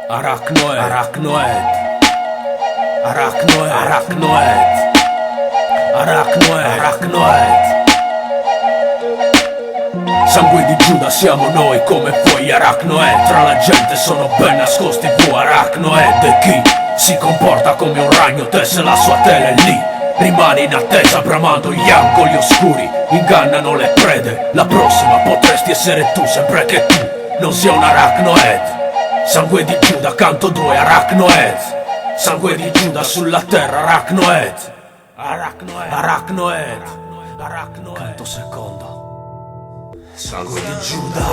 Arachnoid, Arachnoid, Arachnoid, Arachnoid, Arachnoid, Arachnoid. Sangue di Giuda siamo noi come voi Arachnoid. Tra la gente sono ben nascosti voi Arachnoid. E chi si comporta come un ragno tesse la sua tela è lì. Rimani in attesa bramando gli angoli oscuri. Ingannano le prede. La prossima potresti essere tu sempre che tu non sia un Arachnoid. Sangue di Giuda, canto 2, Arachnoid. Sangue di Giuda sulla terra, Arachnoid. Arachnoid, Arachnoid, Arachnoid. Canto secondo. Sangue di Giuda,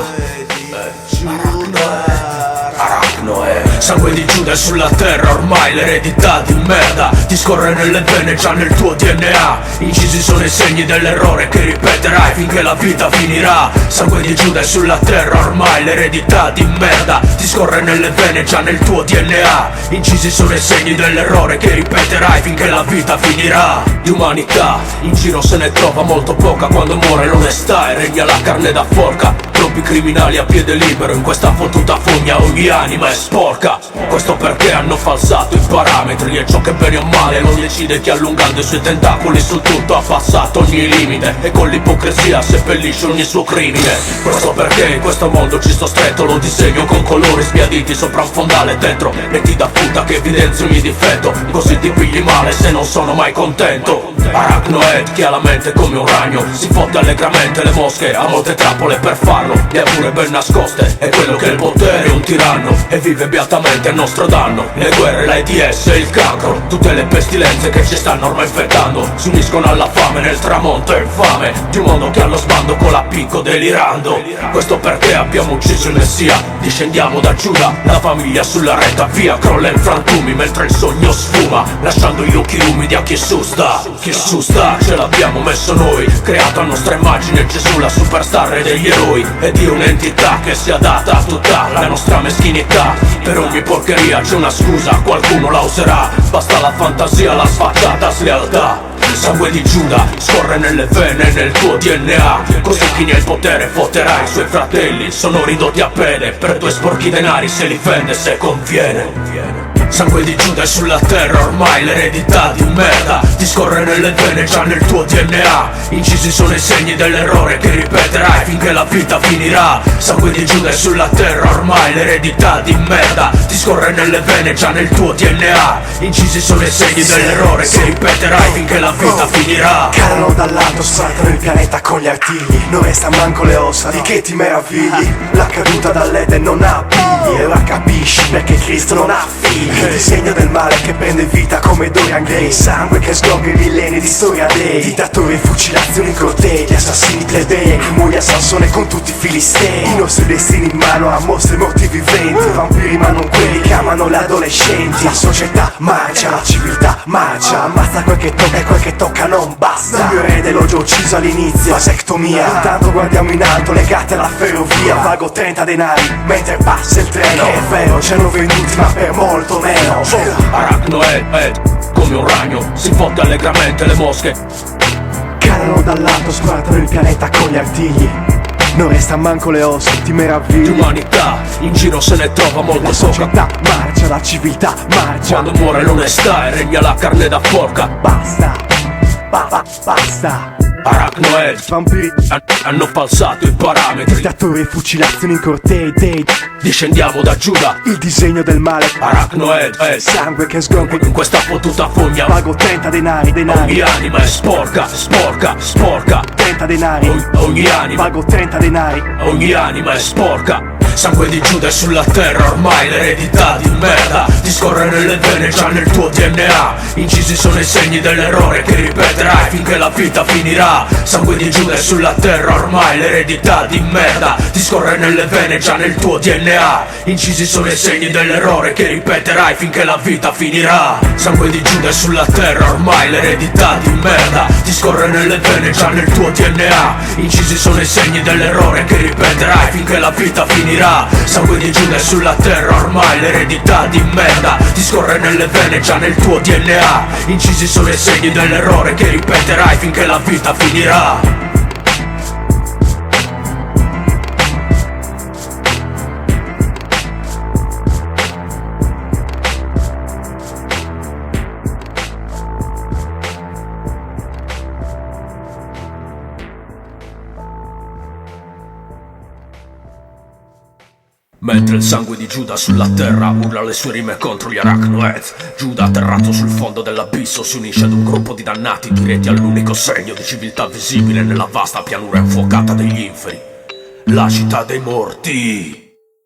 Arachnoid. Sangue di Giuda è sulla terra, ormai l'eredità di merda ti scorre nelle vene, già nel tuo DNA. Incisi sono i segni dell'errore che ripeterai finché la vita finirà. Sangue di Giuda è sulla terra, ormai l'eredità di merda ti scorre nelle vene, già nel tuo DNA. Incisi sono i segni dell'errore che ripeterai finché la vita finirà. Di umanità in giro se ne trova molto poca quando muore l'onestà e regna la carne da forca. Troppi criminali a piede libero in questa fottuta fogna, ogni anima è sporca. Questo perché hanno falsato i parametri e ciò che bene o male non decide chi allungando i suoi tentacoli sul tutto ha passato ogni limite e con l'ipocrisia seppellisce ogni suo crimine. Questo perché in questo mondo ci sto stretto, lo disegno con colori sbiaditi sopra un fondale dentro reti da puta che evidenzi ogni difetto, così ti pigli male se non sono mai contento. Arachnoid, chi ha la mente come un ragno si fotte allegramente le mosche, ha molte trappole per farlo, le ha pure ben nascoste. È quello che il potere è un tiranno e vive beatamente a nostro danno. Le guerre, l'AIDS e il cancro, tutte le pestilenze che ci stanno ormai infettando si uniscono alla fame nel tramonto infame di un mondo che allo sbando con la picco delirando. Questo perché abbiamo ucciso il Messia, discendiamo da Giuda, la famiglia sulla retta via crolla in frantumi mentre il sogno sfuma, lasciando gli occhi umidi a chi susta. Chi susta ce l'abbiamo messo noi, creato a nostra immagine Gesù, la superstar degli eroi, e di un'entità che sia data a tutta la nostra meschinità. Per ogni porcheria c'è una scusa, qualcuno la userà, basta la fantasia, la sfacciata slealtà. Sangue di Giuda scorre nelle vene, nel tuo DNA, così chi ne ha il potere fotterà i suoi fratelli. Sono ridotti a pene per due sporchi denari, se li vende se conviene. Sangue di Giuda è sulla terra, ormai l'eredità di merda ti scorre nelle vene, già nel tuo DNA. Incisi sono i segni dell'errore che ripeterai finché la vita finirà. Sangue di Giuda è sulla terra, ormai l'eredità di merda ti scorre nelle vene, già nel tuo DNA. Incisi sono i segni dell'errore che ripeterai finché la vita finirà. Calano dall'alto, spartano il pianeta con gli artigli, non resta manco le ossa, di che ti meravigli? La caduta dall'Eden non ha pigli, e ora capisci perché Cristo non ha figli. Il disegno del male che prende vita come Dorian Gray, sangue che sgorga i millenni di storia dei dittatori e fucilazioni in cortei, gli assassini plebei, crimini a Sansone con tutti i filistei. I nostri destini in mano a mostri morti viventi, vampiri ma non quelli che amano le adolescenti. La società marcia, la civiltà marcia, ammazza quel che tocca e quel che tocca non basta. Il mio erede l'ho già ucciso all'inizio, vasectomia. Intanto guardiamo in alto legati alla ferrovia, pago 30 denari mentre passa il treno. Che è vero, ce l'ho venduti ma per molto meno. Arachnoid, come un ragno si fotte allegramente le mosche. Calano dall'alto, spartano il pianeta con gli artigli, non resta manco le ossa, ti meravigli. Di umanità in giro se ne trova molto La società marcia, la civiltà marcia, quando muore l'onestà e regna la carne da forca. basta, basta. Arachnoid, Vampiri, hanno falsato i parametri, dittatori e fucilazioni in cortei dei discendiamo da Giuda. il disegno del male, Arachnoid, sangue che sgorga in questa fottuta fogna, pago 30 denari, ogni anima è sporca, sporca, sporca. 30 denari, Ogni anima, pago 30 denari. ogni anima è sporca. Sangue di Giuda è sulla terra, ormai l'eredità di merda ti scorre nelle vene, già nel tuo DNA. Incisi sono i segni dell'errore che ripeterai finché la vita finirà. Sangue di Giuda è sulla terra, ormai l'eredità di merda ti scorre nelle vene, già nel tuo DNA. Incisi sono i segni dell'errore che ripeterai finché la vita finirà. Sangue di Giuda è sulla terra, ormai l'eredità di merda ti scorre nelle vene, già nel tuo DNA. Incisi sono i segni dell'errore che ripeterai finché la vita finirà. Sangue di Giuda è sulla terra, ormai l'eredità di merda ti scorre nelle vene, già nel tuo DNA. Incisi sono i segni dell'errore che ripeterai finché la vita finirà. Mentre il sangue di Giuda sulla terra urla le sue rime contro gli Arachnoid, Giuda atterrato sul fondo dell'abisso si unisce ad un gruppo di dannati diretti all'unico segno di civiltà visibile nella vasta pianura infuocata degli inferi, la città dei morti.